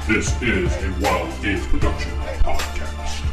This is a Wild Games production podcast.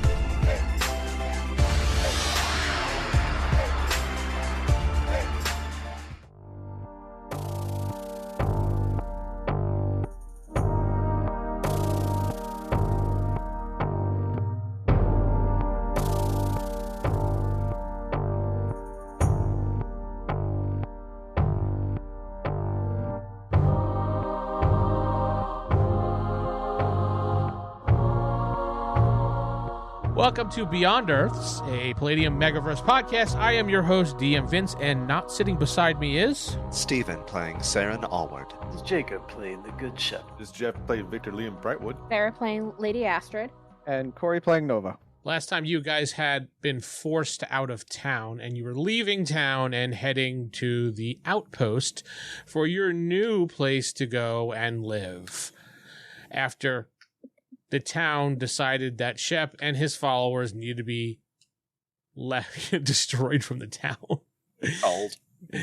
Welcome to Beyond Earths, a Palladium Megaverse podcast. I am your host, DM Vince, and not sitting beside me is... Steven playing Seran Allward. This is Jacob playing the Good Shepherd. This is Geoff playing Victor Liam Brightwood. Sarah playing Lady Astrid. And Corey playing Nova. Last time you guys had been forced out of town, and you were leaving town and heading to the outpost for your new place to go and live. After the town decided that Shep and his followers needed to be destroyed from the town. Old.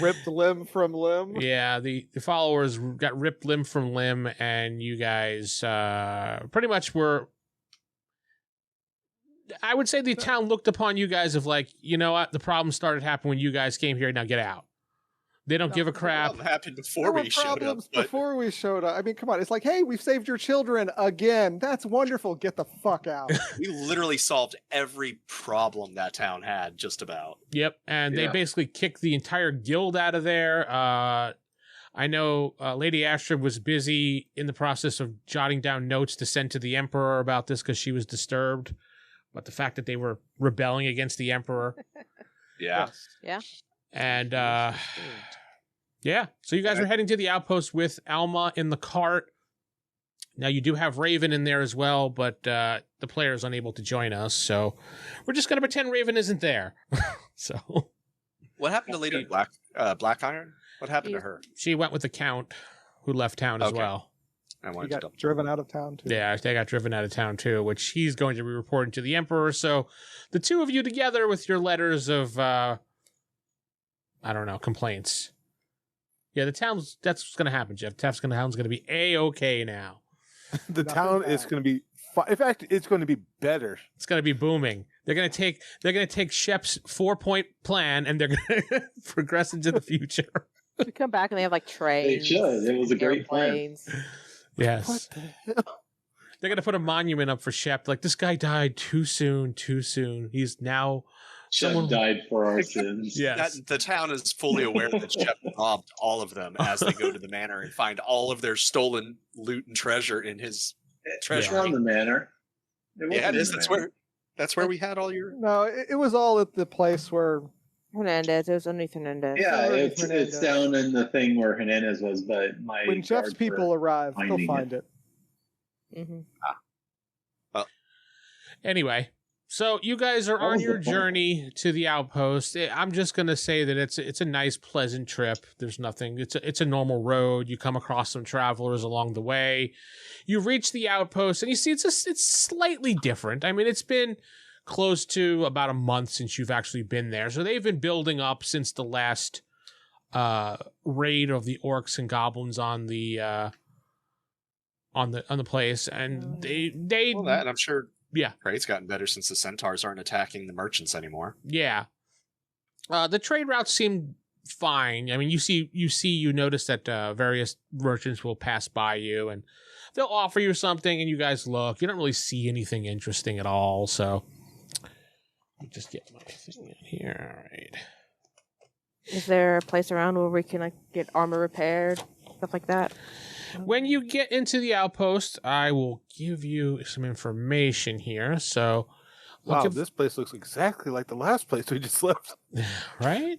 Ripped limb from limb. Yeah, the followers got ripped limb from limb, and you guys pretty much were... I would say the town looked upon you guys of like, you know what, the problem started happening when you guys came here, now get out. They don't give a crap. What happened before we showed up? Before we showed up. I mean, come on. It's like, hey, we've saved your children again. That's wonderful. Get the fuck out. We literally solved every problem that town had, just about. Yep, and they basically kicked the entire guild out of there. I know Lady Astrid was busy in the process of jotting down notes to send to the Emperor about this because she was disturbed. But the fact that they were rebelling against the Emperor. Yeah. Yeah. And, yeah. So you guys are heading to the outpost with Alma in the cart. Now, you do have Raven in there as well, but the player is unable to join us. So we're just going to pretend Raven isn't there. So. What happened to Lady Blackiron? What happened to her? She went with the Count, who left town as well. He got driven out of town, too. Yeah, they got driven out of town, too, which he's going to be reporting to the Emperor. So the two of you together with your letters of, I don't know, complaints. Yeah, that's what's going to happen, Geoff. Town's going to be A-okay now. The town is going to be, in fact, it's going to be better. It's going to be booming. They're going to take Shep's 4-point plan and they're going to progress into the future. We come back and they have like trains. They should. It was a great plan. Yes. What the hell? They're going to put a monument up for Shep. Like, this guy died too soon. He's now... Shep died for our sins. Yes. The town is fully aware that Shep robbed all of them as they go to the manor and find all of their stolen loot and treasure in his treasure. It's on the manor. Yeah, it is. That's where we had all your... No, it was all at the place where... Hernandez. It was underneath Hernandez. Yeah, it's down in the thing where Hernandez was, but when Jeff's people arrive, they'll find it. Mm-hmm. Well, anyway, so you guys are on your journey to the outpost. I'm just going to say that it's a nice, pleasant trip. There's nothing. It's a normal road. You come across some travelers along the way. You reach the outpost, and you see it's slightly different. I mean, it's been close to about a month since you've actually been there. So they've been building up since the last raid of the orcs and goblins on the place, and they well, that, and I'm sure trade's gotten better since the centaurs aren't attacking the merchants anymore. Yeah. The trade routes seem fine. I mean, you notice that various merchants will pass by you and they'll offer you something and you guys look. You don't really see anything interesting at all, so let me just get my thing in here. All right. Is there a place around where we can like get armor repaired, stuff like that? When you get into the outpost, I will give you some information here. So, wow, this place looks exactly like the last place we just left. Right?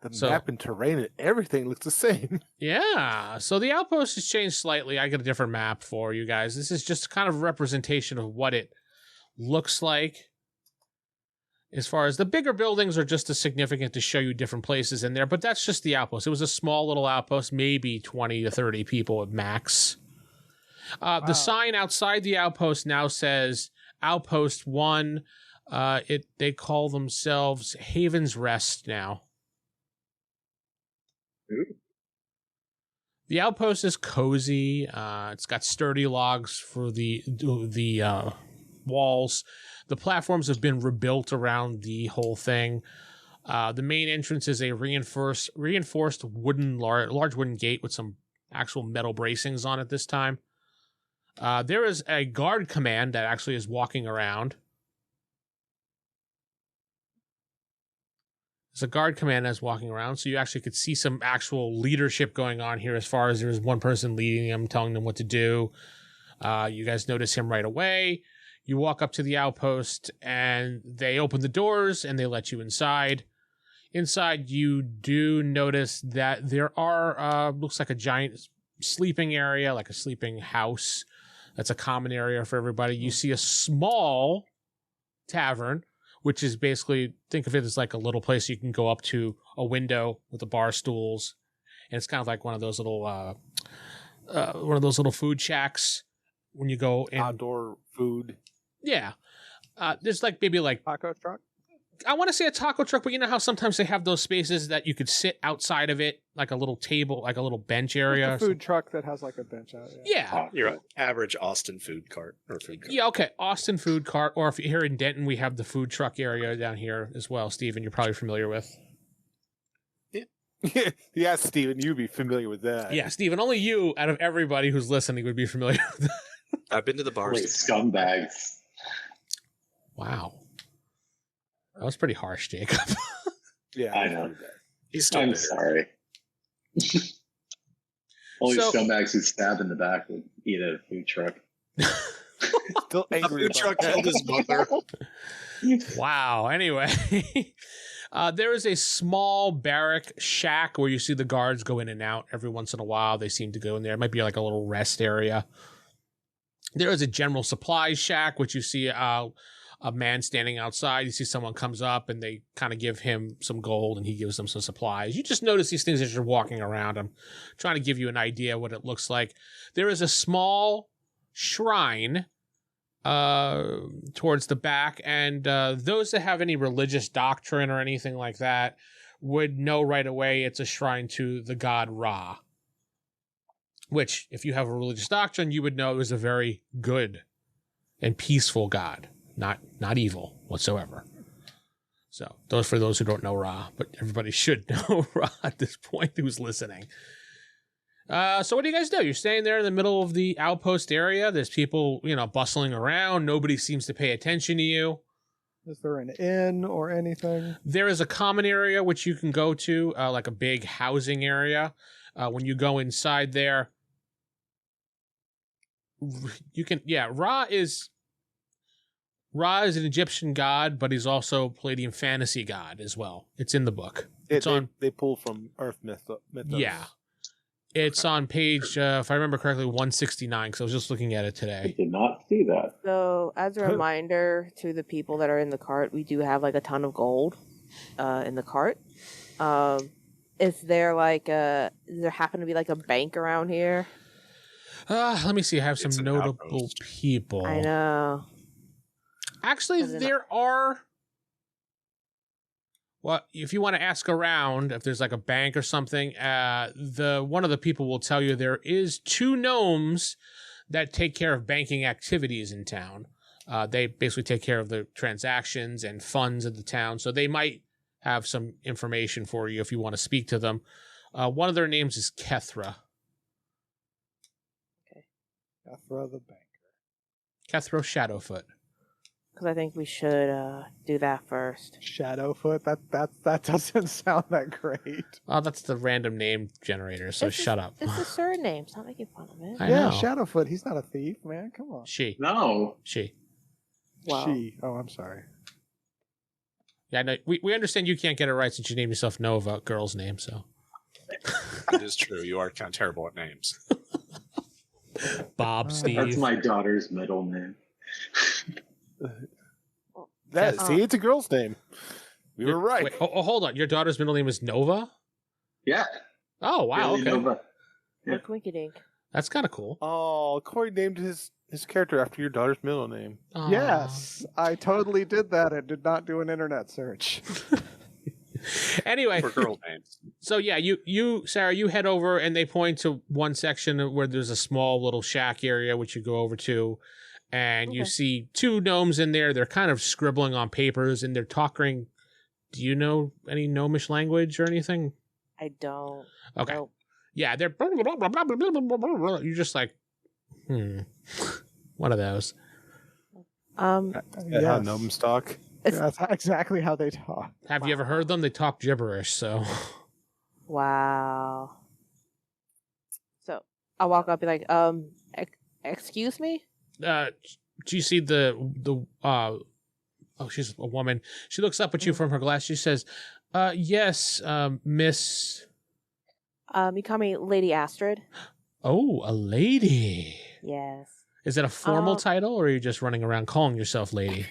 The map and terrain and everything looks the same. Yeah. So the outpost has changed slightly. I got a different map for you guys. This is just kind of a representation of what it looks like. As far as the bigger buildings are just as significant to show you different places in there, but that's just the outpost. It was a small little outpost, maybe 20 to 30 people at max. The sign outside the outpost now says Outpost 1. They call themselves Haven's Rest now. Ooh. The outpost is cozy. It's got sturdy logs for the walls. The platforms have been rebuilt around the whole thing. The main entrance is a reinforced wooden large wooden gate with some actual metal bracings on it this time. There is a guard command that actually is walking around. There's a guard command that's walking around, so you actually could see some actual leadership going on here as far as there's one person leading them, telling them what to do. You guys notice him right away. You walk up to the outpost, and they open the doors, and they let you inside. Inside, you do notice that there are, looks like a giant sleeping area, like a sleeping house. That's a common area for everybody. You see a small tavern, which is basically, think of it as like a little place you can go up to a window with the bar stools. And it's kind of like one of those little food shacks when you go in. Outdoor food. Yeah. There's like maybe like Taco truck? I want to say a taco truck, but you know how sometimes they have those spaces that you could sit outside of it, like a little table, like a little bench area. A food truck that has like a bench out. Yeah. You're right. Average Austin food cart or food cart. Yeah, okay. Austin food cart, or if you're here in Denton, we have the food truck area down here as well. Steven, you're probably familiar with. Yeah, Steven, you'd be familiar with that. Yeah, Steven, only you out of everybody who's listening would be familiar with that. I've been to the bars. Wait, scumbags. Wow. That was pretty harsh, Jacob. Yeah, I know. He's still I'm there. sorry. Only So- scumbags who stab in the back would eat a food truck. Still A angry food about truck that. killed his mother. Wow. Anyway, there is a small barrack shack where you see the guards go in and out every once in a while. They seem to go in there. It might be like a little rest area. There is a general supplies shack, which you see a man standing outside. You see someone comes up and they kind of give him some gold and he gives them some supplies. You just notice these things as you're walking around. I'm trying to give you an idea what it looks like. There is a small shrine towards the back, and those that have any religious doctrine or anything like that would know right away it's a shrine to the god Ra, which, if you have a religious doctrine, you would know is a very good and peaceful god, not evil whatsoever. So those for those who don't know Ra, but everybody should know Ra at this point who's listening. So what do you guys do? You're staying there in the middle of the outpost area. There's people, bustling around. Nobody seems to pay attention to you. Is there an inn or anything? There is a common area which you can go to, like a big housing area. When you go inside there, you can, Ra is an Egyptian god, but he's also Palladian fantasy god as well. It's in the book. They pull from Earth mythos. Yeah. It's on page, if I remember correctly, 169, because I was just looking at it I today. did not see that. So, as a reminder to the people that are in the cart, we do have like a ton of gold in the cart. Is there does there happen to be like a bank around here? Let me see. I have It's some an notable outpost. people. I know. Actually, As in- there are. Well, if you want to ask around, if there's like a bank or something, one of the people will tell you there is 2 gnomes that take care of banking activities in town. They basically take care of the transactions and funds of the town, so they might have some information for you if you want to speak to them. One of their names is Kethra. Kethra the banker. Kethra Shadowfoot. Because I think we should do that first. Shadowfoot. That doesn't sound that great. Oh, that's the random name generator, so shut up. It's a surname. Stop making fun of it. I Yeah, know. Shadowfoot. He's not a thief, man. Come on. She. No. Wow. She. Oh, I'm sorry. Yeah, no, we understand you can't get it right since you named yourself Nova, girl's name, so. It is true. You are kind of terrible at names. Bob, Steve. That's my daughter's middle name. See, it's a girl's name. We were right. Wait, hold on. Your daughter's middle name is Nova? Yeah. Oh, wow, Really, okay. Nova. Yeah. Wink dink. That's kind of cool. Oh, Corey named his character after your daughter's middle name. Aw. Yes, I totally did that and did not do an internet search. Anyway, For girl names. so yeah, you Sarah, you head over and they point to one section where there's a small little shack area which you go over to, and you see two gnomes in there. They're kind of scribbling on papers and they're talking. Do you know any gnomish language or anything? I don't. Okay. Nope. Yeah, they're you're just like, one of those. How Yes. gnomes talk. That's exactly how they talk. Have you ever heard them? They talk gibberish, so. Wow. So I'll walk up and be like, excuse me? Do you see she's a woman. She looks up at you from her glass. She says, yes, Miss. You call me Lady Astrid? Oh, a lady. Yes. Is it a formal title, or are you just running around calling yourself lady?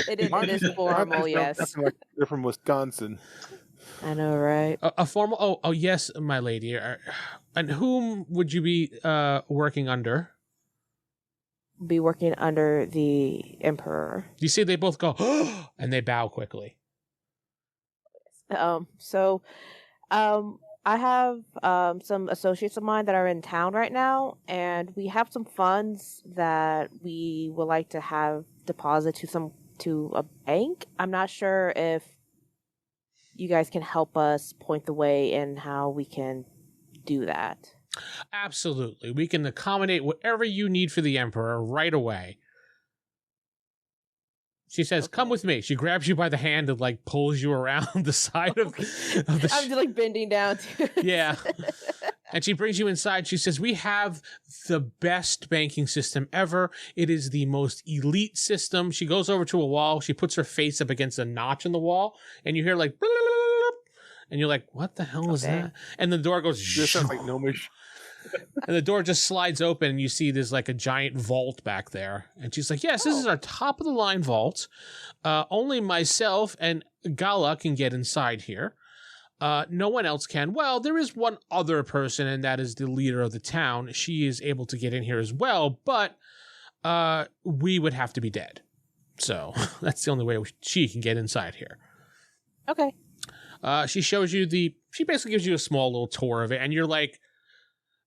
It is formal, yes. Nothing like they're from Wisconsin. I know, right? A formal. Oh, yes, my lady. And whom would you be working under? Be working under the Emperor. You see, they both go, and they bow quickly. I have some associates of mine that are in town right now, and we have some funds that we would like to have deposit to a bank. I'm not sure if you guys can help us point the way in how we can do that. Absolutely. We can accommodate whatever you need for the Emperor right away. She says, come with me. She grabs you by the hand and like pulls you around the side of the I'm just like bending down to Yeah. And she brings you inside. She says, we have the best banking system ever. It is the most elite system. She goes over to a wall. She puts her face up against a notch in the wall, and you hear like, and you're like, what the hell is that? And the door goes, This sounds like gnomish. and the door just slides open, and you see there's like a giant vault back there. And she's like, yes, this is our top of the line vault. Only myself and Gala can get inside here. No one else can. Well, there is one other person, and that is the leader of the town. She is able to get in here as well, but we would have to be dead. So that's the only way she can get inside here. Okay. She shows you she basically gives you a small little tour of it, and you're like,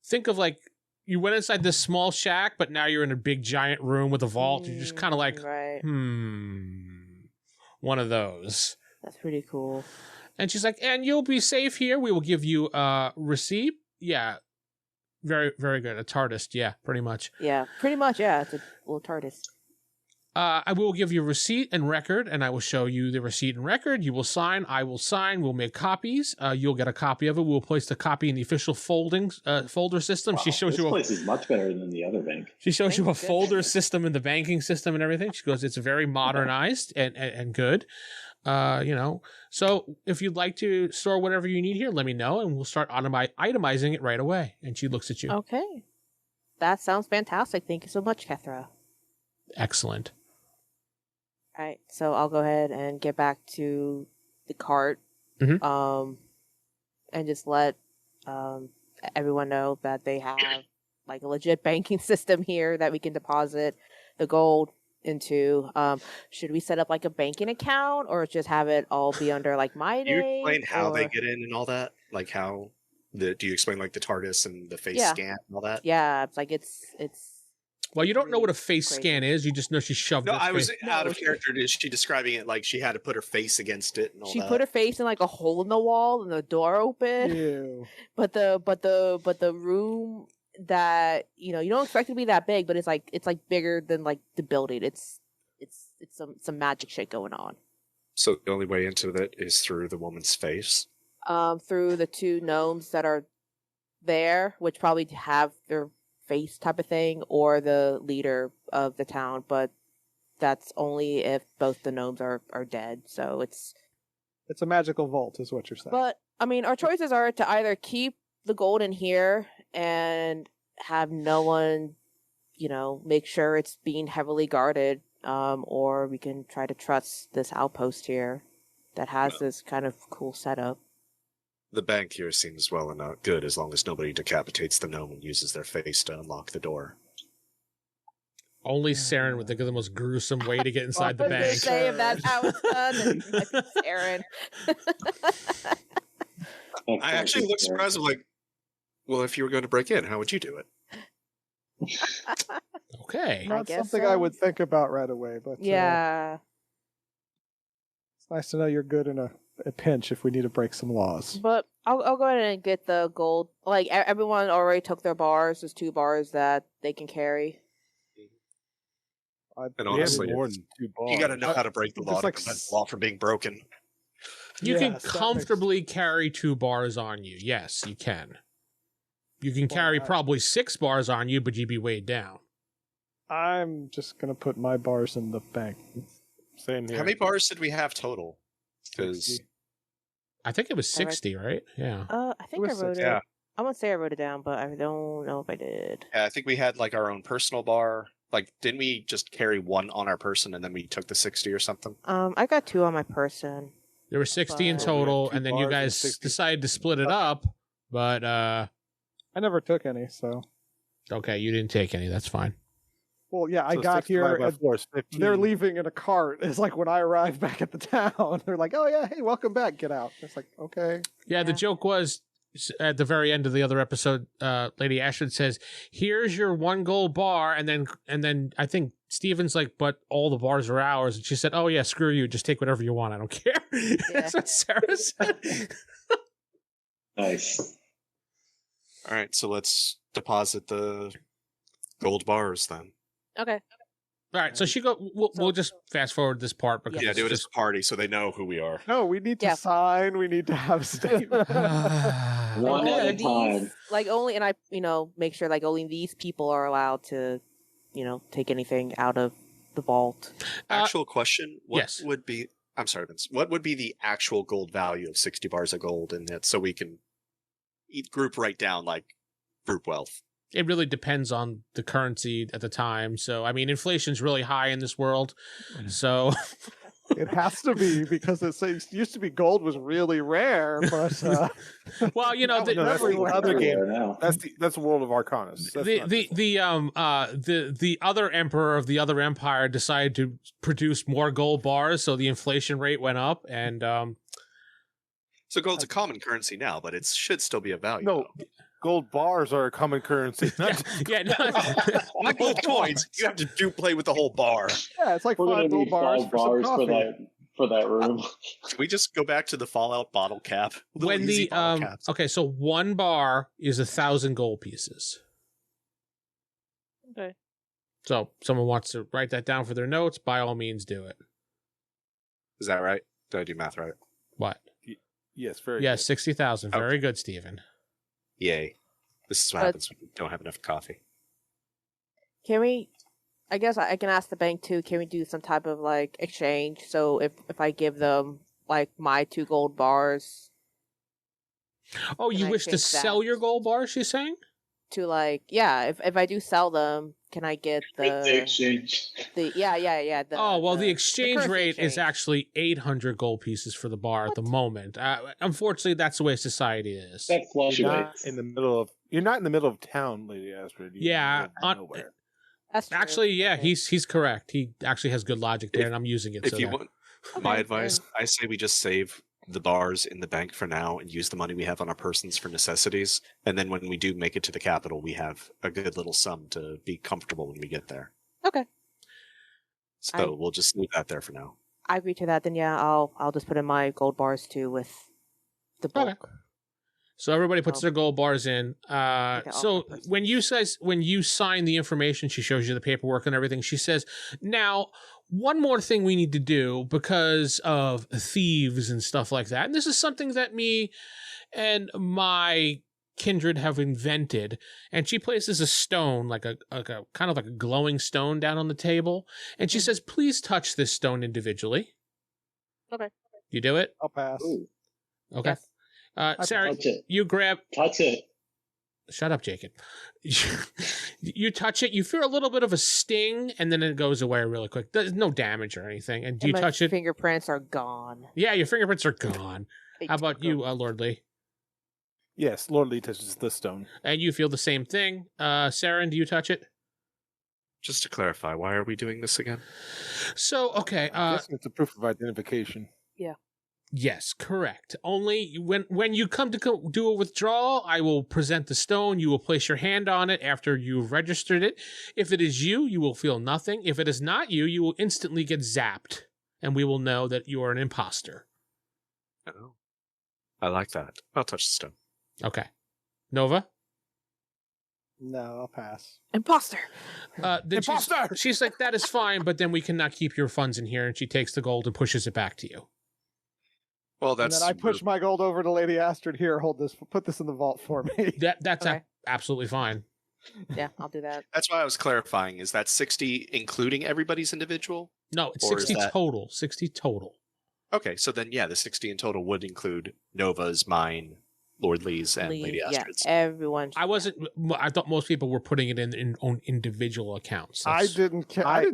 think of like, you went inside this small shack, but now you're in a big giant room with a vault. You're just kind of like, right. One of those. That's pretty cool. And she's like, and you'll be safe here. We will give you a receipt. Yeah. Very, very good. A TARDIS. Yeah, pretty much. Yeah, pretty much. Yeah, it's a little TARDIS. I will give you a receipt and record, and I will show you the receipt and record. You will sign. I will sign. We'll make copies. You'll get a copy of it. We'll place the copy in the official folder system. Wow, She shows this you place is much better than the other bank. She shows you a Thank folder goodness. system in the banking system and everything. She goes, it's very modernized and good. So if you'd like to store whatever you need here, let me know, and we'll start itemizing it right away. And she looks at you. Okay. That sounds fantastic. Thank you so much, Kethra. Excellent. All right, so I'll go ahead and get back to the cart, Mhm. And just let everyone know that they have like a legit banking system here that we can deposit the gold into. Should we set up like a banking account, or just have it all be under like my Do you name? explain how they or- get in and all that? Like how do you explain like the TARDIS and the face Yeah. scan and all that? Yeah, it's like it's. Well, you don't know what a face Crazy. scan is. You just know she shoved No, her I was face. out of character. Is she describing it like she had to put her face against it and all She that? put her face in like a hole in the wall and the door open. Ew. But the room that you don't expect it to be that big, but it's like bigger than like the building. It's some magic shit going on. So the only way into it is through the woman's face. Through the two gnomes that are there, which probably have their face type of thing, or the leader of the town, but that's only if both the gnomes are dead. So it's It's a magical vault, is what you're saying. But I mean, our choices are to either keep the gold in here and have no one, make sure it's being heavily guarded, or we can try to trust this outpost here that has this kind of cool setup. The bank here seems well and good as long as nobody decapitates the gnome and uses their face to unlock the door. Only Seran would think of the most gruesome way to get inside the I was gonna bank. say if that's how it's done, then it might be Seran. I actually looked surprised. I'm like, well, if you were going to break in, how would you do it? Okay. Not guess something so. I would think about right away, but Yeah. it's nice to know you're good in a pinch if we need to break some laws. But I'll go ahead and get the gold. Like everyone already took their bars. There's 2 bars that they can carry. And We have honestly, more than 2 bars. you got to know how to break the law Just to like prevent the law from being broken. You can Yes, that comfortably carry 2 bars on you. Yes, you can. You can carry probably 6 bars on you, but you'd be weighed down. I'm just gonna put my bars in the bank. Same here. How many bars did we have total? Because I think it was 60, right? Yeah. I think I was wrote it. yeah. I'm gonna say I wrote it down, but I don't know if I did. I think we had like our own personal bar. Like, didn't we just carry 1 on our person and then we took the 60 or something? I got 2 on my person. There were 60 in But- total, 2 and then you bars and guys 60. decided to split it up, but I never took any, so okay, you didn't take any. That's fine. well, yeah, I So got 65 here. by And 4 is 15. they're leaving in a cart. It's like when I arrived back at the town, they're like, "Oh yeah, hey, welcome back. Get out." It's like, okay. Yeah, the Yeah. joke was at the very end of the other episode, Lady Astrid says, "Here's your 1 gold bar," and then I think Steven's like, "But all the bars are ours," and she said, "Oh yeah, screw you. Just take whatever you want. I don't care." That's what Sarah said. Nice. All right, so let's deposit the gold bars then. Okay. All right, so she go. We'll just fast forward this part because Yeah, Yeah, it's do it as just a party so they know who we are. No, we need to Yeah. sign. We need to have a statement. One Only at a these- time. Like only, and I, make sure like only these people are allowed to, take anything out of the vault. Actual question: what yes. would be? I'm sorry, Vince. What would be the actual gold value of 60 bars of gold in it, so we can group write down like group wealth? It really depends on the currency at the time. So I mean, inflation's really high in this world. So It has to be because it used to be gold was really rare, but well, No, that's the everywhere. other game. Everywhere now. That's World of Arcanus. That's not this one. the other emperor of the other empire decided to produce more gold bars, so the inflation rate went up, and So gold's a common currency now, but it should still be a value. No, gold bars are a common currency. yeah, no, Not gold coins. You have to play with the whole bar. yeah, it's like We're 5 gonna gold need bars 5 for some bars for coffee. that room. Can we just go back to the Fallout bottle cap? Little when easy the bottle caps. okay, so 1 bar is 1,000 gold pieces. Okay. So someone wants to write that down for their notes, by all means do it. Is that right? Did I do math right? What? Yes, very Yes, 60,000. Very Okay. good, Stephen. Yay. This is what But- happens when you don't have enough coffee. Can we? I guess I can ask the bank too. Can we do some type of like exchange? So if I give them like my 2 gold bars Oh, Can you I wish to take sell that? your gold bars, she's saying? to like if I do sell them, can I get With the the exchange. yeah Oh, well, the exchange currency rate is exchange. actually 800 gold pieces for the bar at the moment. Unfortunately, that's the way society is. That You're not fluctuates. in the middle of. You're not in the middle of town, Lady Astrid. Yeah, You're nowhere. That's true. Actually, yeah, Okay. he's correct. He actually has good logic there, and I'm using it. If so you that- want my Okay, advice, I say we just save the bars in the bank for now and use the money we have on our persons for necessities. And then when we do make it to the capital, we have a good little sum to be comfortable when we get there. Okay. So we'll just leave that there for now. I agree to that. Then yeah, I'll just put in my gold bars too with the bulk. Okay. So everybody puts Oh. their gold bars in. Okay, So I'll put when you sign the information, she shows you the paperwork and everything. She says, "Now, one more thing we need to do because of thieves and stuff like that. And this is something that me and my kindred have invented." And she places a stone, like a kind of like a glowing stone, down on the table. And she says, "Please touch this stone individually." Okay. You do it? I'll pass. Ooh, Okay. Yes. Sarah, touch it. you grab. Touch it. Shut up, Jacob. You touch it, you feel a little bit of a sting, and then it goes away really quick. There's no damage or anything. And do you And my touch it? fingerprints are gone. Yeah, your fingerprints are gone. I How about took you, 'em. Lord Lee? Yes, Lord Lee touches the stone. And you feel the same thing. Seran, do you touch it? Just to clarify, why are we doing this again? So, okay. I'm guessing it's a proof of identification. Yes, correct. Only when you come to do a withdrawal, I will present the stone. You will place your hand on it after you've registered it. If it is you, you will feel nothing. If it is not you, you will instantly get zapped, and we will know that you are an imposter. Oh, I like that. I'll touch the stone. Okay. Nova? No, I'll pass. Imposter. Imposter! She's like, that is fine, but then we cannot keep your funds in here, and she takes the gold and pushes it back to you. Well, And that's then I push my gold over to Lady Astrid. Here, put this in the vault for me. That's Okay. absolutely fine. Yeah, I'll do that. That's why I was clarifying. Is that 60 including everybody's individual? No, it's Or is 60 that- total. 60 total. Okay, so then yeah, the 60 in total would include Nova's, mine, Lord Lee's, and Lady Astrid's. Everyone. I thought most people were putting it in on individual accounts. I didn't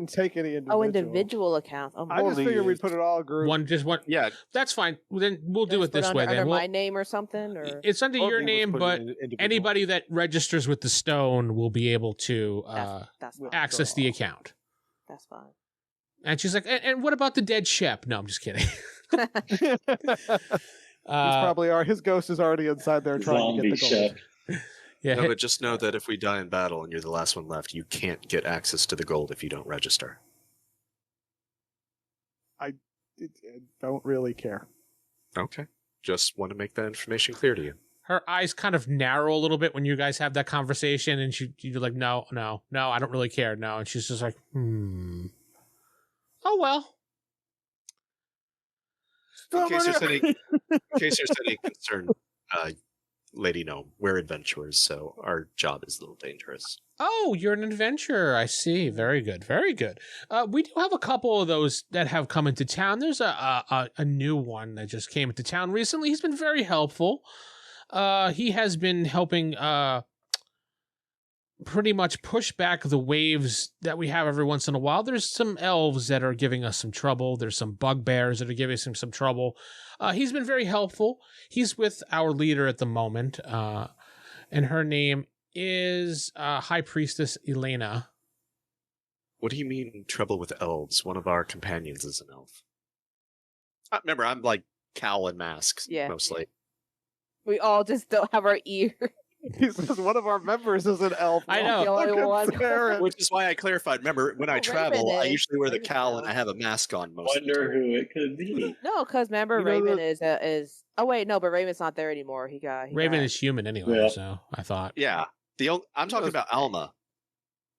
take any individual. Oh, individual accounts. Oh, I just figured we'd put it all group. One. Yeah, That's fine. Then we'll do it Just put this under, way. Then under we'll, my name or something, or it's under your name, but individual. anybody that registers with the stone will be able to that's fine. access the account. That's fine. And she's like, and what about the dead Shep? No, I'm just kidding. His ghost is already inside there trying to get the Zombie gold. ship. Yeah, no, but just know that if we die in battle and you're the last one left, you can't get access to the gold if you don't register. I don't really care. Okay. Just want to make that information clear to you. her eyes kind of narrow a little bit when you guys have that conversation, and you're like, no, I don't really care, no. And she's just like, oh well. In case there's any concern, Lady Gnome, we're adventurers, so our job is a little dangerous. Oh, you're an adventurer. I see. Very good. Very good. We do have a couple of those that have come into town. There's a new one that just came into town recently. He's been very helpful. He has been helping pretty much push back the waves that we have every once in a while. There's some elves that are giving us some trouble. There's some bugbears that are giving us some trouble. He's been very helpful. He's with our leader at the moment, and her name is High Priestess Elena. What do you mean trouble with elves? One of our companions is an elf. Remember, I'm like cowl and masks mostly. We all just don't have our ear. He says one of our members is an elf. I know. The only one. Which is why I clarified. Remember, when I travel, Raven I is. usually wear the Raven's cowl elf. and I have a mask on most of the Wonder time. who it could be. No, because remember, You know Raven the- is. Oh wait, no, but Raven's not there anymore. He Raven got... is human anyway, Yeah. so I thought. Yeah. I'm talking about Alma,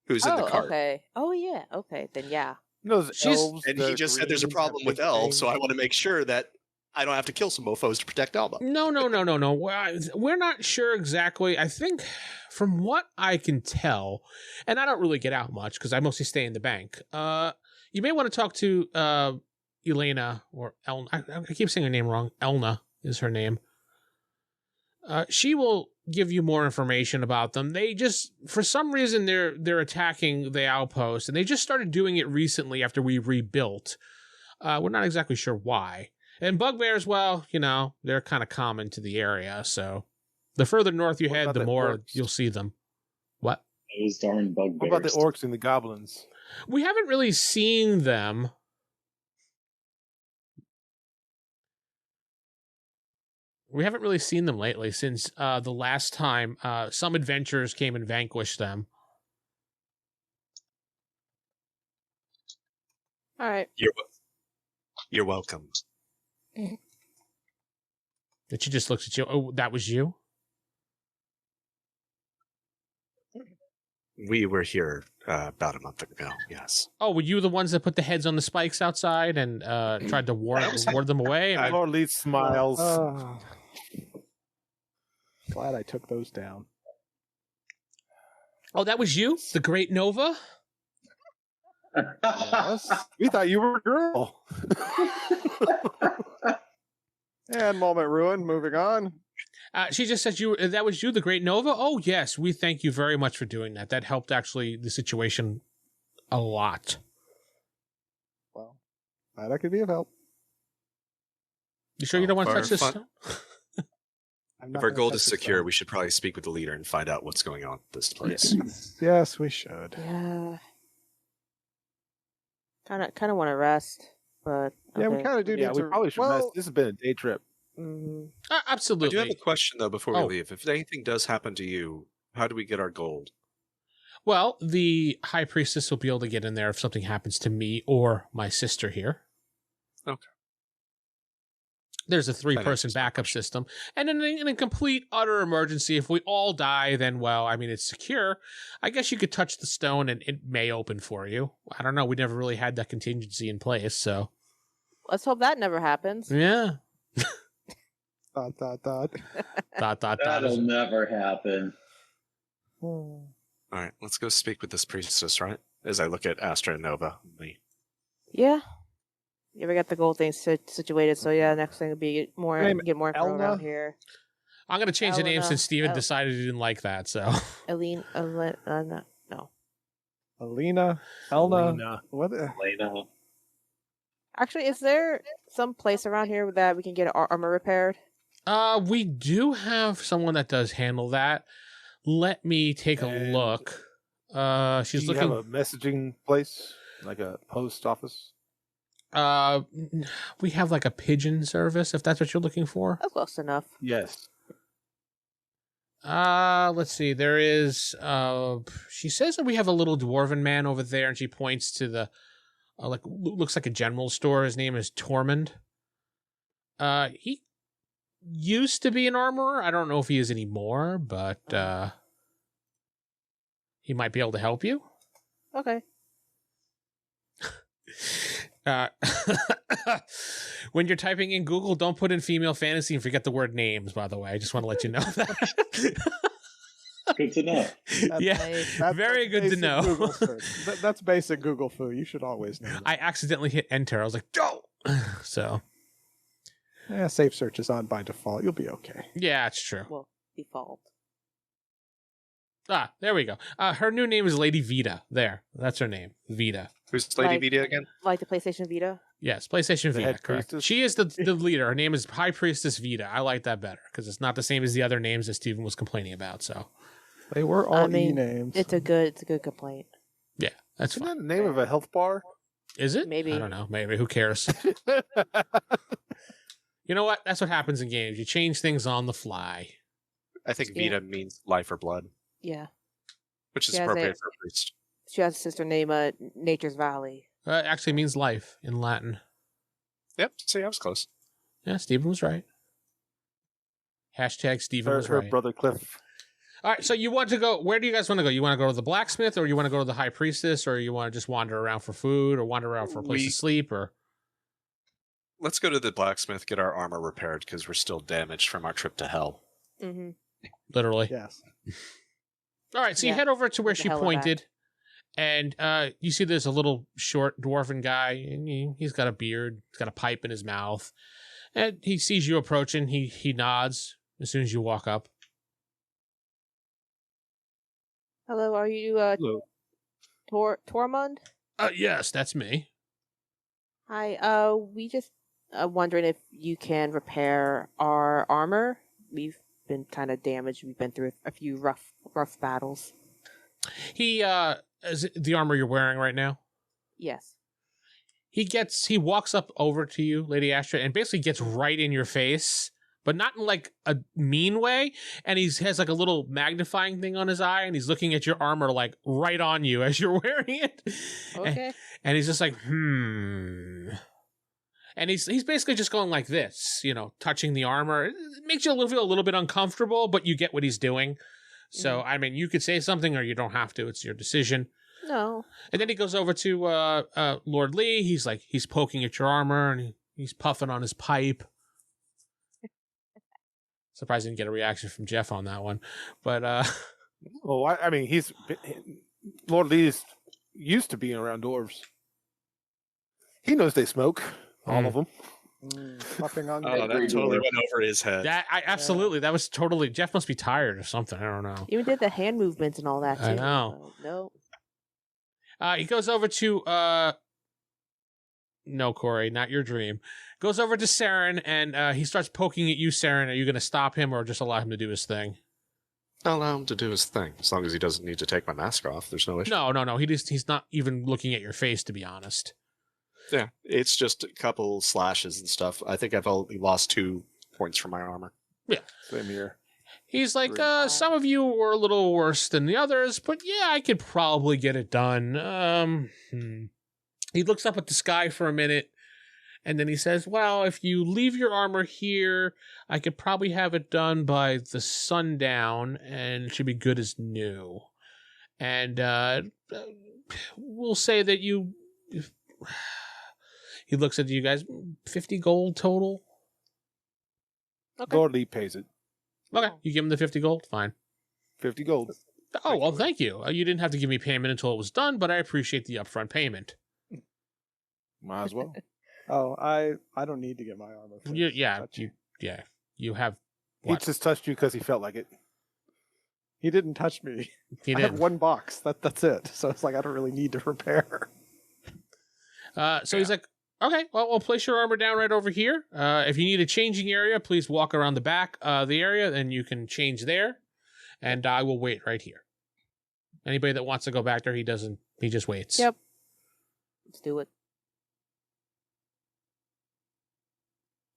who's in the cart. Okay. Oh yeah. Okay. Then yeah. Those She's- elves, And he the just said there's a greens, problem that with big elves, so thing. I want to make sure that I don't have to kill some mofos to protect Alma. No. We're not sure exactly. I think from what I can tell, and I don't really get out much because I mostly stay in the bank. You may want to talk to Elena or Elna. I keep saying her name wrong. Elna is her name. She will give you more information about them. They just, for some reason, they're attacking the outpost, and they just started doing it recently after we rebuilt. We're not exactly sure why. And bugbears, well, they're kind of common to the area, so the further north you What head, about the the more orcs? you'll see them. What? Those darn What bugbears. about the orcs and the goblins? We haven't really seen them. We haven't really seen them lately since the last time some adventurers came and vanquished them. All right. You're welcome. That she just looks at you. Oh, that was you? We were here about a month ago, yes. Oh, were you the ones that put the heads on the spikes outside and tried to ward them away? Lord Lee smiles. Glad I took those down. Oh, that was you? The Great Nova? Yes. We thought you were a girl. And moment ruined. Moving on. She just said that was you, the Great Nova? Oh, yes. We thank you very much for doing that. That helped actually the situation a lot. Well, glad I could be of help. You sure you don't want to For touch this fun. stone? I'm not If our gonna gold touch is this secure, stone. we should probably speak with the leader and find out what's going on with this place. Yes, we should. Yeah. Kind of want to rest, but Yeah, we okay. kind of do Yeah, need we to. probably should well, rest. This has been a day trip. Mhm. I Absolutely. do have a question though before we Oh. leave. If anything does happen to you, how do we get our gold? Well, the High Priestess will be able to get in there if something happens to me or my sister here. Okay. There's a 3-person answers my backup question. system. And in a complete, utter emergency, if we all die, then, well, I mean, it's secure. I guess you could touch the stone and it may open for you. I don't know. We never really had that contingency in place, so. Let's hope that never happens. Yeah. Dot, dot, dot. That'll never happen. All right, let's go speak with this priestess, right? As I look at Astra and Nova. Yeah. Yeah, we got the gold thing situated, so yeah, next thing would be get more Name info Elna? around here. I'm going to change the name Elena. since Steven decided he didn't like that, so. No. Alina, Elna, Elena. what? Elena. Actually, is there some place around here that we can get our armor repaired? We do have someone that does handle that. Let me take a And look. She's Do you looking. have a messaging place, like a post office? We have like a pigeon service, if that's what you're looking for. That's close enough. Yes. Let's see. There is. She says that we have a little dwarven man over there, and she points to the, looks like a general store. His name is Tormund. He used to be an armorer. I don't know if he is anymore, but he might be able to help you. Okay. When you're typing in Google, don't put in female fantasy and forget the word names, by the way. I just want to let you know that. Good to know. Yeah, Nice. very good to basic know. Google search. That's basic Google foo. You should always know that. I accidentally hit enter. I was like, "Go!" So, Yeah, safe search is on by default. You'll be okay. yeah, it's true. Well, default. There we go. Her new name is Lady Vita. There, that's her name, Vita. Who's Lady Like- Vita again? Like the PlayStation Vita? Yes, PlayStation The Vita. head Correct. priestess? She is the leader. Her name is High Priestess Vita. I like that better because it's not the same as the other names that Steven was complaining about. So, They were all I mean, E-names. It's a good complaint. yeah, that's Isn't fine. that the name of a health bar? Is it? Maybe. I don't know. Maybe. Who cares? You know what? That's what happens in games. You change things on the fly. I think Yeah. Vita means life or blood, Yeah. which is She has appropriate a- for a priest. She has a sister named Nature's Valley. It actually means life in Latin. Yep, see, I was close. Yeah, Steven was right. Hashtag Steven Her, was her right. brother Cliff. All right, so you want to go, where do you guys want to go? You want to go to the blacksmith, or you want to go to the high priestess, or you want to just wander around for food, or wander around for a place to sleep, or... Let's go to the blacksmith, get our armor repaired, because we're still damaged from our trip to hell. Mm-hmm. Literally. Yes. All right, so you Yeah. head over to where Get the she hell back. pointed, and you see there's a little short dwarven guy, and he's got a beard, he's got a pipe in his mouth, and he sees you approaching. He nods as soon as you walk up. Hello, are you Hello. Tormund? Yes, that's me. Hi, we just wondering if you can repair our armor. We've been kind of damaged. We've been through a few rough battles. He is it the armor you're wearing right now? Yes. He walks up over to you, Lady Astrid, and basically gets right in your face, but not in like a mean way. And he has like a little magnifying thing on his eye, and he's looking at your armor like right on you as you're wearing it. Okay. And he's just like, And he's basically just going like this, touching the armor. It makes you feel a little bit uncomfortable, but you get what he's doing. So, I mean, you could say something or you don't have to. It's your decision. No. And then he goes over to Lord Lee. He's poking at your armor and he's puffing on his pipe. Surprised I didn't get a reaction from Geoff on that one. But Well, I mean, Lord Lee's used to being around dwarves. He knows they smoke, all of them. Puffing on. Oh, that totally went over his head. absolutely, that was totally. Jeff must be tired or something. I don't know. Even did the hand movements and all that too. I know. No. He goes over to no, Corey, not your dream. Goes over to Seran and he starts poking at you, Seran. Are you going to stop him or just allow him to do his thing? I'll allow him to do his thing, as long as he doesn't need to take my mask off. There's no issue. No. He's not even looking at your face, to be honest. Yeah, it's just a couple slashes and stuff. I think I've only lost 2 points from my armor. Same here. He's like, Three. some of you were a little worse than the others, but yeah, I could probably get it done. He looks up at the sky for a minute, and then he says, well, if you leave your armor here, I could probably have it done by the sundown, and it should be good as new. And we'll say that you... He looks at you guys, 50 gold total? Okay. Lord Lee pays it. Okay, you give him the 50 gold? Fine. 50 gold. Oh, well, thank you. You didn't have to give me payment until it was done, but I appreciate the upfront payment. Might as well. Oh, I don't need to get my armor. You have... He What? just touched you because he felt like it. He didn't touch me. He I have did. one box. That's it. So it's like I don't really need to repair. So he's like, okay, well, we'll place your armor down right over here. If you need a changing area, please walk around the back of the area, and you can change there. And I will wait right here. Anybody that wants to go back there, he doesn't. He just waits. Yep. Let's do it.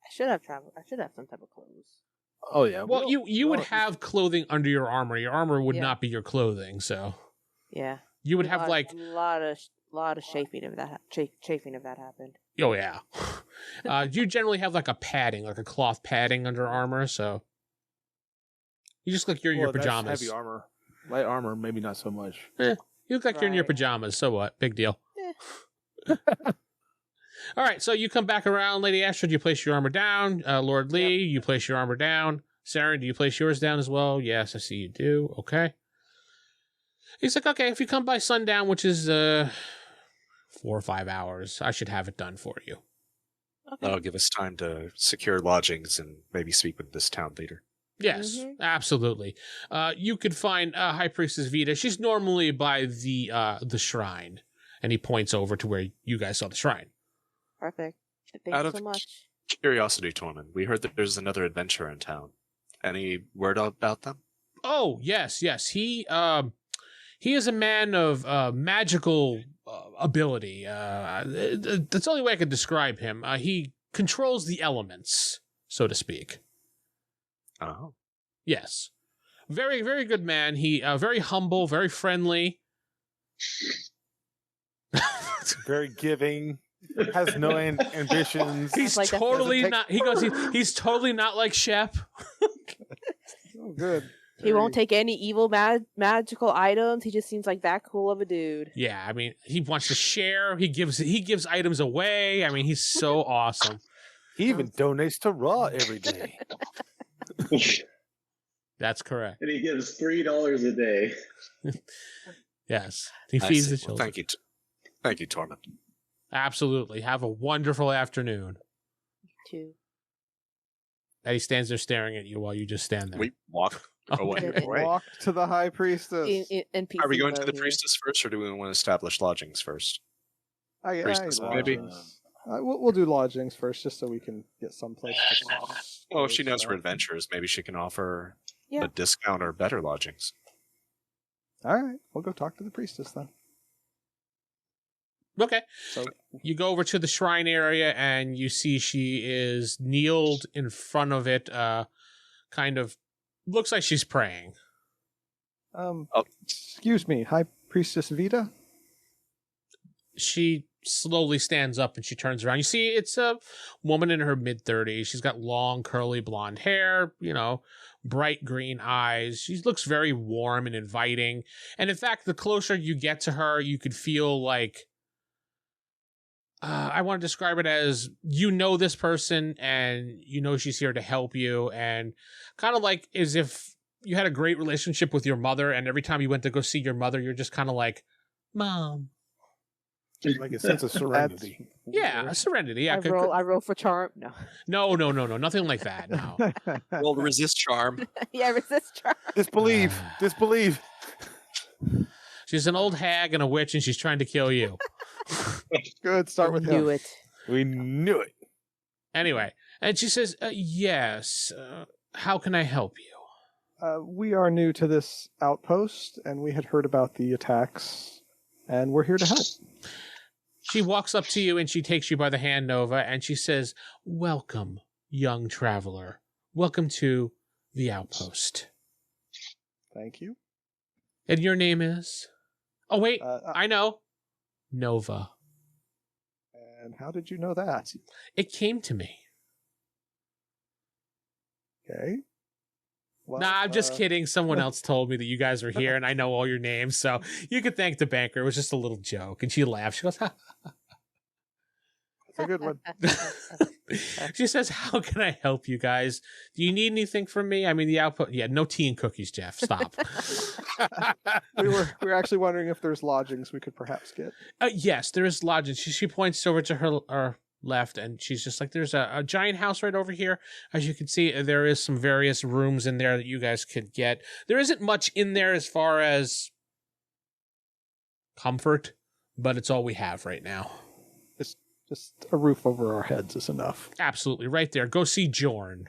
I should have traveled. I should have some type of clothes. Oh, yeah. Well, you would don't- have clothing under your armor. Your armor would Yeah. not be your clothing, so Yeah. you would have like, a lot of chafing if that chafing if that happened. oh yeah. You generally have like a padding, like a cloth padding under armor, so you just look you're in your Well, that's pajamas. heavy armor. Light armor, maybe not so much. You look like you're in your Right. pajamas, so what? Big deal. All right, so you come back around, Lady Astrid, you place your armor down. Lord Lee, you place your armor down. Seran, do you place yours down as well? Yes, I see you do. Okay. He's like, okay, if you come by sundown, which is 4 or 5 hours, I should have it done for you. Okay. That'll give us time to secure lodgings and maybe speak with this town leader. Yes, Mhm. absolutely. You could find High Priestess Vita. She's normally by the shrine, and he points over to where you guys saw the shrine. Perfect. Thank Out you of so much. Curiosity, Tormund, we heard that there's another adventurer in town. Any word about them? Oh, yes. He is a man of magical ability. That's the only way I could describe him. He controls the elements, so to speak. Oh. Yes. Very, very good man. He very humble, very friendly. Very giving. Has no ambitions. He's like that totally doesn't not. He goes. He's totally not like Shep. Oh, good. He won't take any evil magical items. He just seems like that cool of a dude. Yeah, I mean, he wants to share. He gives items away. I mean, he's so awesome. He even donates to Raw every day. That's correct. And he gives $3 a day. Yes, he I feeds see. the Well, children. thank you, Tormund. Absolutely. Have a wonderful afternoon. Too. And he stands there staring at you while you just stand there. We walk away. Okay. Right. Walk to the high priestess. In Are we PC going to mode the here. priestess first, or do we want to establish lodgings first? Priestess, maybe? We'll do lodgings first, just so we can get someplace. Well, if she knows we're adventurers, maybe she can offer Yeah. a discount or better lodgings. All right, we'll go talk to the priestess then. Okay. So You go over to the shrine area and you see she is kneeled in front of it, kind of looks like she's praying. Oh. Excuse me, High Priestess Vita? She slowly stands up and she turns around. You see, it's a woman in her mid-30s. She's got long, curly blonde hair, bright green eyes. She looks very warm and inviting. And in fact, the closer you get to her, you could feel like, I want to describe it as, this person and she's here to help you. And kind of like as if you had a great relationship with your mother, and every time you went to go see your mother, you're just kind of like, Mom. Like a sense of serenity. Yeah, a serenity. Yeah, I roll for charm. No. No, nothing like that. No. Well, resist charm. Yeah, resist charm. Disbelieve. Disbelieve. She's an old hag and a witch, and she's trying to kill you. Good, start with Do him. it. We knew it. Anyway, and she says, yes, how can I help you? We are new to this outpost, and we had heard about the attacks, and we're here to help. She walks up to you and she takes you by the hand, Nova, and she says, "Welcome, young traveler. Welcome to the outpost." Thank you. And your name is? Oh, wait, I know. Nova. And how did you know that? It came to me. Okay. Well, Nah, I'm just kidding. Someone else told me that you guys were here, and I know all your names, so you could thank the banker. It was just a little joke. And she laughed. She goes, "Ha." That's a good one. She says, "How can I help you guys? Do you need anything from me? I mean, the output. Yeah, no tea and cookies, Geoff. Stop." we were actually wondering if there's lodgings we could perhaps get. Yes, there is lodging. She points over to her left, and she's just like, "There's a giant house right over here. As you can see, there is some various rooms in there that you guys could get. There isn't much in there as far as comfort, but it's all we have right now." Just a roof over our heads is enough. Absolutely, right there. Go see Jorn.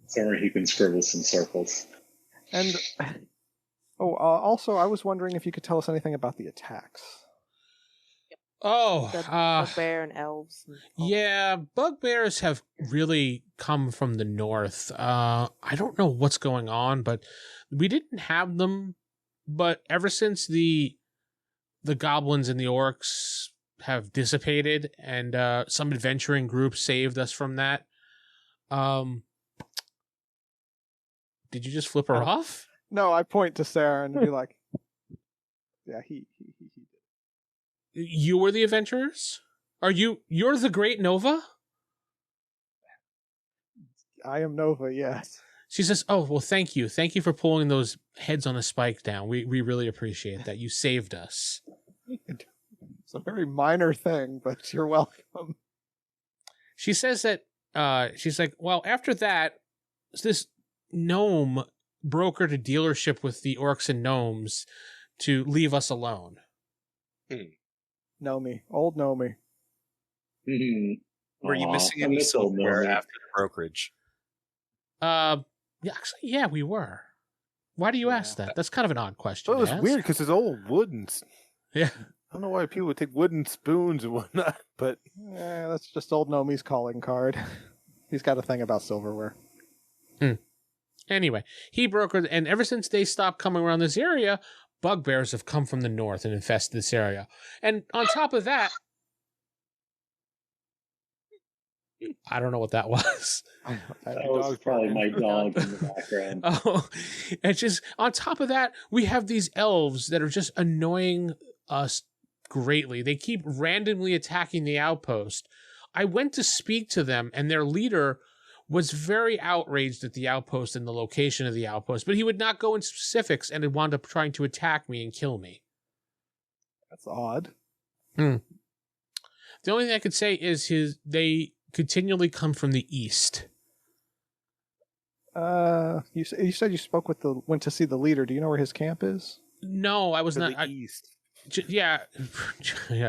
Somewhere he can scribble some circles. And also, I was wondering if you could tell us anything about the attacks. Oh, bugbear and elves. Yeah, bugbears have really come from the north. I don't know what's going on, but we didn't have them. But ever since the goblins and the orcs have dissipated, and some adventuring group saved us from that. Did you just flip her off? No, I point to Seran and be like, "Yeah, he did." You were the adventurers? You're the great Nova? I am Nova, yes. She says, "Oh, well, thank you. Thank you for pulling those heads on a spike down. We really appreciate that. You saved us." It's a very minor thing, but you're welcome. She says that, she's like, "Well, after that, this gnome brokered a dealership with the orcs and gnomes to leave us alone." Nomi. Old Nomi. Were you missing any silverware after the brokerage? Yeah, we were. Why do you ask that? That's kind of an odd question. Well, it was to ask. weird because it's old wooden. Yeah. I don't know why people would take wooden spoons and whatnot, but that's just old Nomi's calling card. He's got a thing about silverware. Anyway, he brokered, and ever since they stopped coming around this area, bugbears have come from the north and infested this area. And on top of that, I don't know what that was. That was probably my dog in the background. Oh, it's just, on top of that, we have these elves that are just annoying us greatly. They keep randomly attacking the outpost. I went to speak to them, and their leader was very outraged at the outpost and the location of the outpost, but he would not go in specifics and had wound up trying to attack me and kill me. That's odd. The only thing I could say is they continually come from the east. You said you went to see the leader. Do you know where his camp is? No, I was to not. the east. Yeah,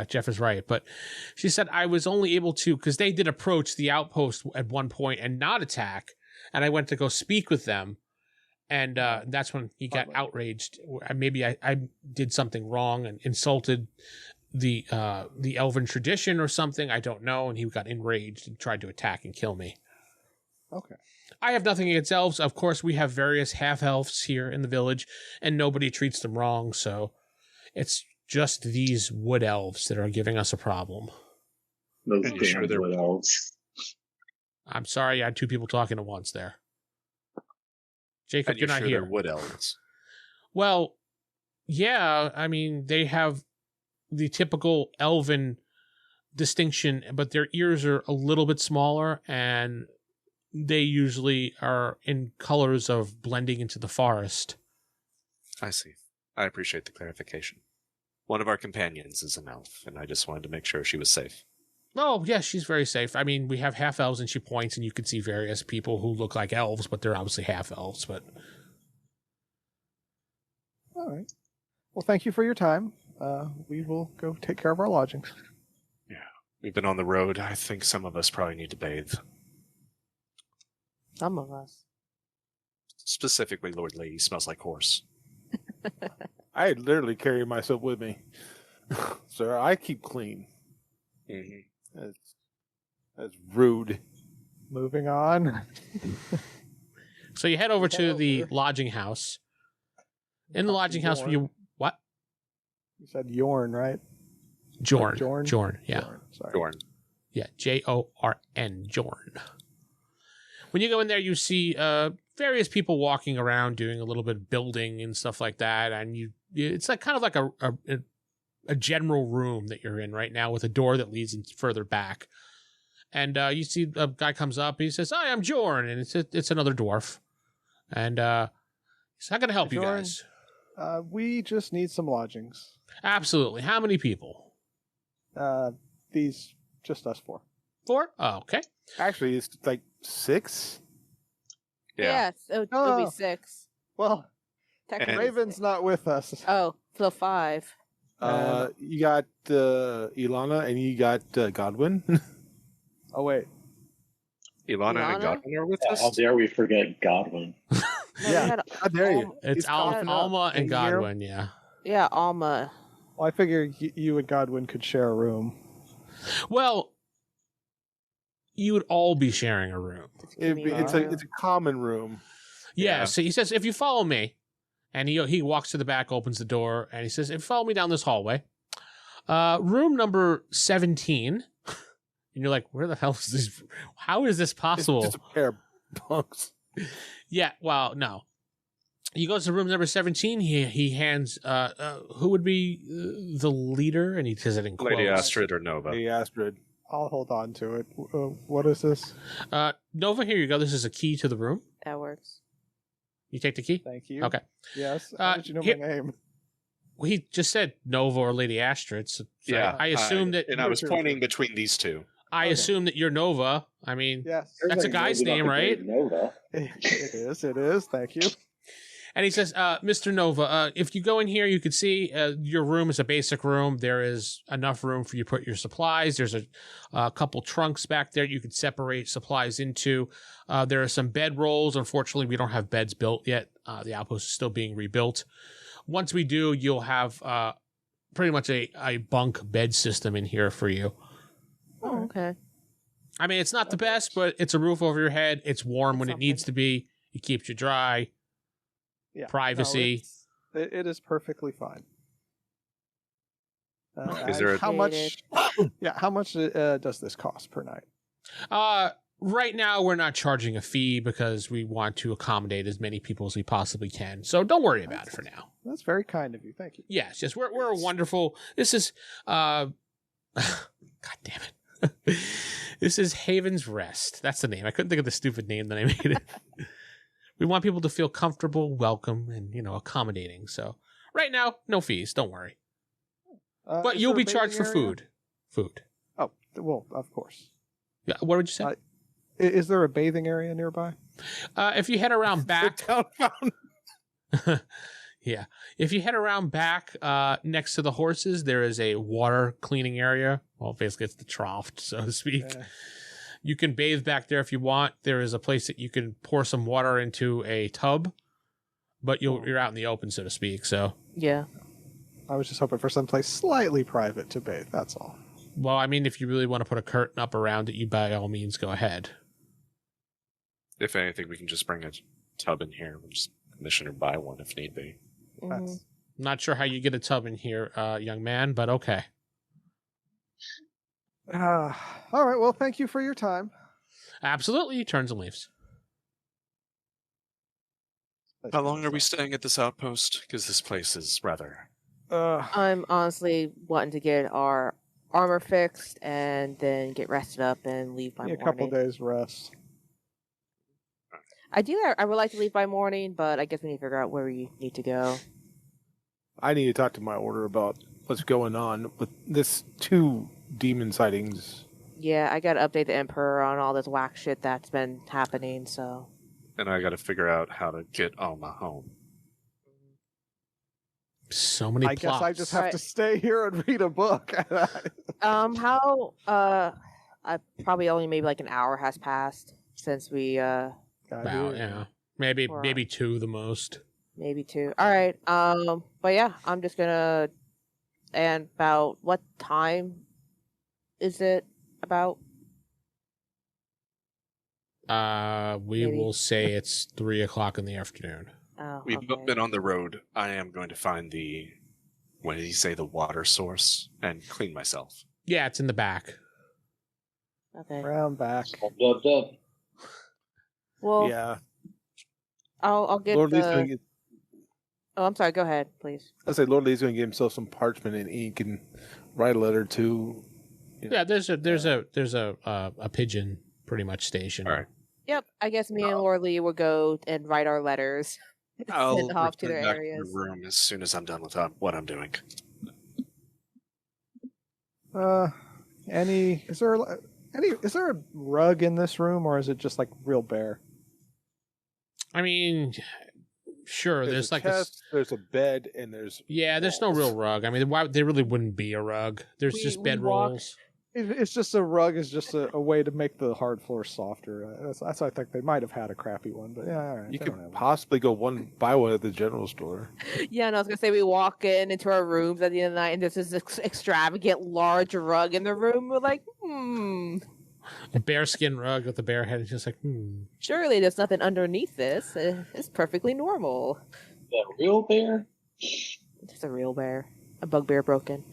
Geoff is right. But she said I was only able to, because they did approach the outpost at one point and not attack. And I went to go speak with them. And that's when he got outraged. Maybe I did something wrong and insulted the elven tradition or something. I don't know. And he got enraged and tried to attack and kill me. Okay. I have nothing against elves. Of course, we have various half-elves here in the village, and nobody treats them wrong. So it's just these wood elves that are giving us a problem. Those damn wood elves. I'm sorry, I had two people talking at once there. Jacob, you're not here. They're wood elves. Well, yeah, I mean, they have the typical elven distinction, but their ears are a little bit smaller, and they usually are in colors of blending into the forest. I see. I appreciate the clarification. One of our companions is an elf, and I just wanted to make sure she was safe. Oh, yeah, she's very safe. I mean, we have half-elves, and she points, and you can see various people who look like elves, but they're obviously half-elves, but... All right. Well, thank you for your time. We will go take care of our lodgings. Yeah. We've been on the road. I think some of us probably need to bathe. Some of us. Specifically, Lord Lady smells like horse. I literally carry myself with me. Sir, I keep clean. Mm-hmm. That's rude. Moving on. So you head over to the lodging house. In the lodging house, Yorn. what? You said Yorn, right? Jorn. Like Jorn? Jorn, yeah. Yorn, sorry. Dorn. Yeah, Jorn. Jorn. When you go in there, you see various people walking around doing a little bit of building and stuff like that, and it's like kind of like a general room that you're in right now with a door that leads further back. And you see a guy comes up, he says, "Hi, I'm Jorn," and it's another dwarf. And he's not going to help you Jorn. guys. We just need some lodgings. Absolutely. How many people? These, just us 4. 4? Oh, okay. Actually, it's like 6. Yeah. Yes, it'll Oh. be 6. Well, Technically, And- Raven's not with us. Oh, so 5. You got Ilana and you got Godwin. Oh, wait. Ilana and Ilana? Godwin are with How us. dare we forget Godwin? No, Yeah. we had How dare you? It's He's coughing up. Alma Can and you hear him? Godwin, yeah. Yeah, Alma. Well, I figure you and Godwin could share a room. Well, you would all be sharing a room. It's a common room. Yeah, Yeah. so he says, if you follow me, and he walks to the back, opens the door, and he says, if you follow me down this hallway, room number 17. And you're like, where the hell is this? How is this possible? It's just a pair of bunks. Yeah, well, no. He goes to room number 17. He hands, who would be the leader? And he says it in quotes. Lady Astrid or Nova. Hey, Astrid. I'll hold on to it. What is this? Nova, here you go. This is a key to the room. That works. You take the key? Thank you. Okay. Yes. How did you know here- my name? Well, he just said Nova or Lady Astrid. So Yeah, I assume that... And I was True, pointing true. between these two. I Okay. assume that you're Nova. I mean, Yes. That's a guy's name, right? Nova. It is. Thank you. and he says, Mr. Nova, if you go in here, you can see your room is a basic room. There is enough room for you to put your supplies. There's a couple trunks back there you could separate supplies into. There are some bed rolls. Unfortunately, we don't have beds built yet. The outpost is still being rebuilt. Once we do, you'll have pretty much a bunk bed system in here for you. Oh, okay. I mean, it's not the best, but it's a roof over your head. It's warm when it needs to be. It keeps you dry. Yeah. Privacy. No, it is perfectly fine. Is there a- how much? Yeah. How much does this cost per night? Right now, we're not charging a fee because we want to accommodate as many people as we possibly can. So don't worry about it for now. That's very kind of you. Thank you. Yes, yes, we're a wonderful. This is, God damn it. This is Haven's Rest. That's the name. I couldn't think of the stupid name that I made it. We want people to feel comfortable, welcome, and accommodating. So right now, no fees. Don't worry. But Is you'll there be a charged for bathing area? food. Oh, well, of course. Yeah. What would you say? Is there a bathing area nearby? If you head around back, Town fountain. yeah. If you head around back next to the horses, there is a water cleaning area. Well, basically, it's the trough, so to speak. Yeah. You can bathe back there if you want. There is a place that you can pour some water into a tub, but you're out in the open, so to speak. So, Yeah. I was just hoping for someplace slightly private to bathe. That's all. well, I mean, if you really want to put a curtain up around it, you by all means go ahead. If anything, we can just bring a tub in here. We'll just commission or buy one if need be. Mhm. That's Not sure how you get a tub in here, young man, but okay. all right. Well, thank you for your time. Absolutely, he turns and leaves. How long are we staying at this outpost? Because this place is rather... I'm honestly wanting to get our armor fixed and then get rested up and leave by a morning. couple days rest. I would like to leave by morning, but I guess we need to figure out where we need to go. I need to talk to my order about what's going on with this 2 demon sightings. Yeah, I gotta update the Emperor on all this whack shit that's been happening, so. And I got to figure out how to get Alma home. So many I plots. guess I just have Right. to stay here and read a book. I probably only maybe like an hour has passed since we, About, yeah. Maybe Or- 2 the most. maybe 2. All right. But yeah, I'm just gonna And about what time is it about? We Maybe. will say it's 3:00 in the afternoon. Oh, We've okay. been on the road. I am going to find what did he say, the water source, and clean myself. Yeah, it's in the back. Okay. Round back. Dub, dub. Well, Yeah. I'll get Lord Lee's the. gonna get. Oh, I'm sorry. Go ahead, please. I say Lord Lee's gonna give himself some parchment and ink and write a letter to. Yeah, there's a pigeon pretty much stationed. All right. Yep. I guess me and Lord Lee will go and write our letters. I'll Send off to return their back to areas. the room as soon as I'm done with what I'm doing. Is there a rug in this room, or is it just like real bare? I mean, sure. There's a like chest, there's a bed, and there's there's no real rug. I mean, why there really wouldn't be a rug. There's We- just we bed walk- rolls. It's just a rug is just a way to make the hard floor softer. That's I think they might have had a crappy one, but yeah, all right. you they could don't have one. possibly buy one at the general store. Yeah, and I was gonna say we walk into our rooms at the end of the night, and there's this extravagant large rug in the room. We're like, A bearskin rug with a bear head. It's just like, surely there's nothing underneath this. It's perfectly normal. That real bear? It's a real bear, a bugbear broken.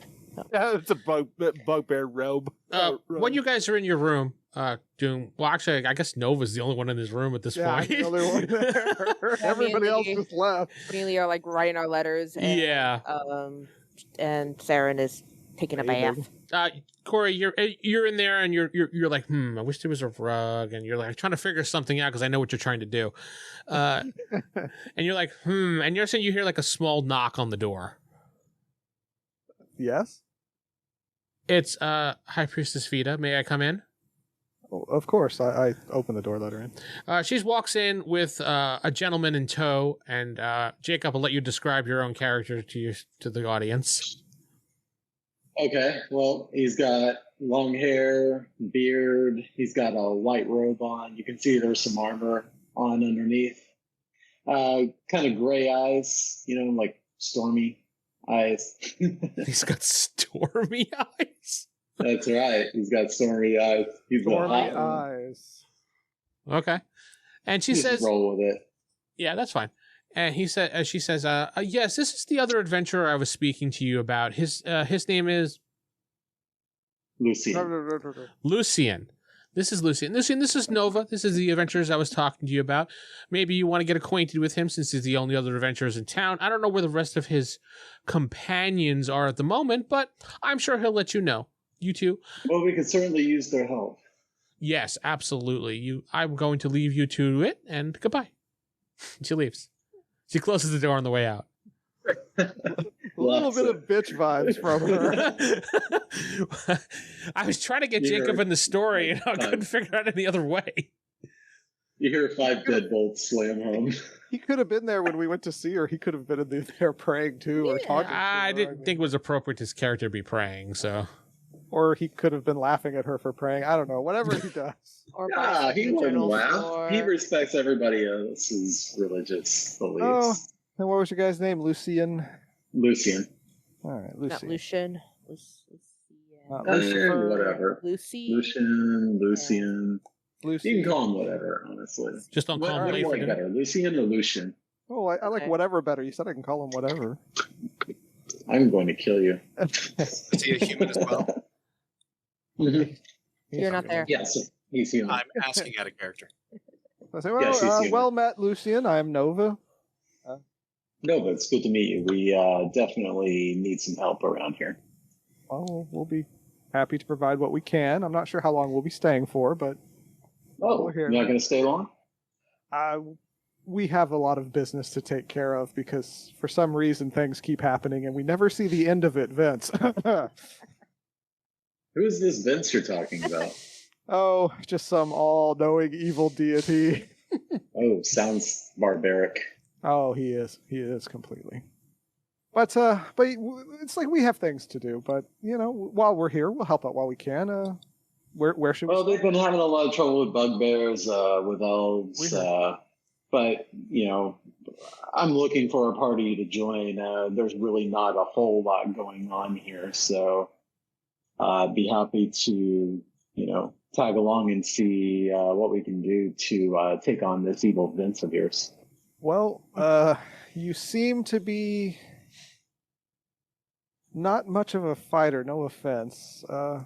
Yeah, it's a bugbear robe. when you guys are in your room, doing well. Actually, I guess Nova's the only one in his room at this Yeah, I'm point. the only one there. Everybody else just left. We are like writing our letters. And, Yeah. And Seran is taking a bath. Corey, you're in there and you're like, I wish there was a rug, and you're like trying to figure something out because I know what you're trying to do, and you're like, and you're saying you hear like a small knock on the door. Yes. It's High Priestess Vita. May I come in? Oh, of course. I opened the door, let her in. She walks in with a gentleman in tow, and Jacob will let you describe your own character to the audience. Okay, well, he's got long hair, beard. He's got a white robe on. You can see there's some armor on underneath. Kind of gray eyes, like stormy eyes. He's got stormy eyes. That's right. He's got stormy eyes. He's got Stormy hot one. eyes. Okay, and she Just says, roll with it. "Yeah, that's fine." And she says, "Yes, this is the other adventurer I was speaking to you about. His name is Lucian. Lucian. This is Lucian. Lucian, this is Nova. This is the adventurers I was talking to you about. Maybe you want to get acquainted with him since he's the only other adventurers in town. I don't know where the rest of his companions are at the moment, but I'm sure he'll let you know. You two." Well, we could certainly use their help. "Yes, absolutely. I'm going to leave you to it, and goodbye." She leaves. She closes the door on the way out. A little bit of bitch vibes from her. I was trying to get You're- Jacob in the story, and I couldn't figure out any other way. You hear 5 deadbolts slam home. He could have been there when we went to see her. He could have been in there praying too, or talking. To I her. didn't think it was appropriate his character be praying, so. Or he could have been laughing at her for praying. I don't know. Whatever he does. Or Ah, he wouldn't journal laugh. for- He respects everybody else's religious Oh, beliefs. and what was your guy's name? Lucian. Lucian. All right, Not Lucian. Lucian. Not Eh, Lucifer. whatever. Lucy. Lucian. You Lucian. can call him whatever, honestly. Just don't call What him do you like Lathan. better, Lucian or Lucian? Oh, I like Okay. whatever better. You said I can call him whatever. I'm going to kill you. Is he a human as well? Mhm. You're not there. Yes, he's human. I'm asking out of character. I say, well, Yes, he's human. well met, Lucian. I'm Nova. No, but it's good to meet you. We definitely need some help around here. Well, we'll be happy to provide what we can. I'm not sure how long we'll be staying for, but Oh, We're here. you're not going to stay long? we have a lot of business to take care of because for some reason things keep happening and we never see the end of it, Vince. Who is this Vince you're talking about? Oh, just some all-knowing evil deity. Oh, sounds barbaric. Oh, he is. He is completely. But it's like we have things to do. But while we're here, we'll help out while we can. Where should we? Well, they've been having a lot of trouble with bugbears, with elves. We heard. But, I'm looking for a party to join. There's really not a whole lot going on here, so I'd be happy to, tag along and see what we can do to take on this evil Vince of yours. Well, you seem to be not much of a fighter. No offense. I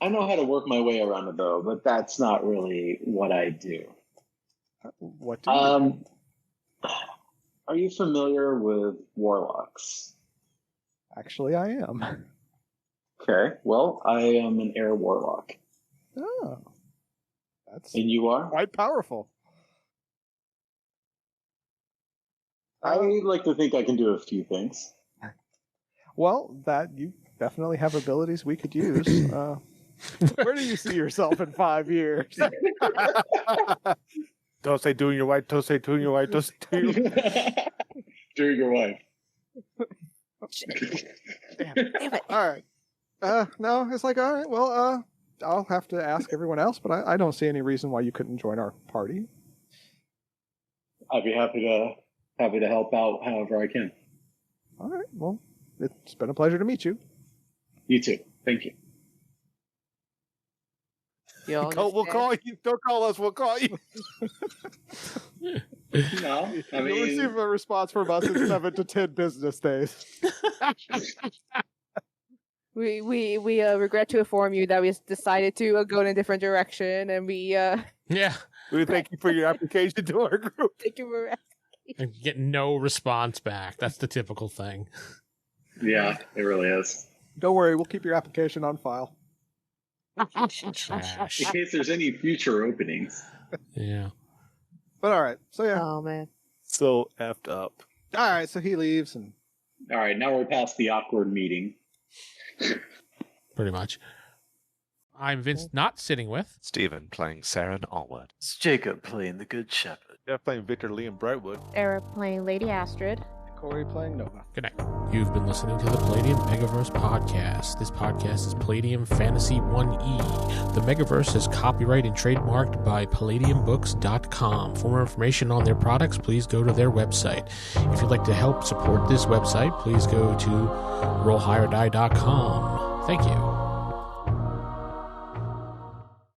know how to work my way around a bow, but that's not really what I do. What do you? Are you familiar with warlocks? Actually, I am. Okay, well, I am an air warlock. Oh, that's And you are? quite powerful. I like to think I can do a few things. Well, that you definitely have abilities we could use. Where do you see yourself in 5 years? Don't say doing your wife. Don't say doing your wife. Don't say doing your Doing your wife. Damn it. All right. No, it's like, all right, well, I'll have to ask everyone else, but I don't see any reason why you couldn't join our party. I'd be happy to help out however I can. All right, well, it's been a pleasure to meet you. You too. Thank you. You We'll call you. Don't call us. We'll call you. No, You'll receive a response from us in 7 to 10 business days. We regret to inform you that we decided to go in a different direction, and we Yeah. We thank you for your application to our group. thank you for And get no response back. That's the typical thing. Yeah, it really is. Don't worry, we'll keep your application on file. Trash. In case there's any future openings. Yeah. But all right, so yeah. Oh man. So effed up. All right, so he leaves, and All right, now we're past the awkward meeting. Pretty much. I'm Vince, not sitting with. Stephen playing Seran Allward. It's Jacob playing the Good Shepherd. Jeff playing Victor Lee and Brightwood. Era playing Lady Astrid. Corey playing Nova. Good night. You've been listening to the Palladium Megaverse podcast. This podcast is Palladium Fantasy 1E. The Megaverse is copyright and trademarked by palladiumbooks.com. For more information on their products, please go to their website. If you'd like to help support this website, please go to rollhighordie.com. Thank you.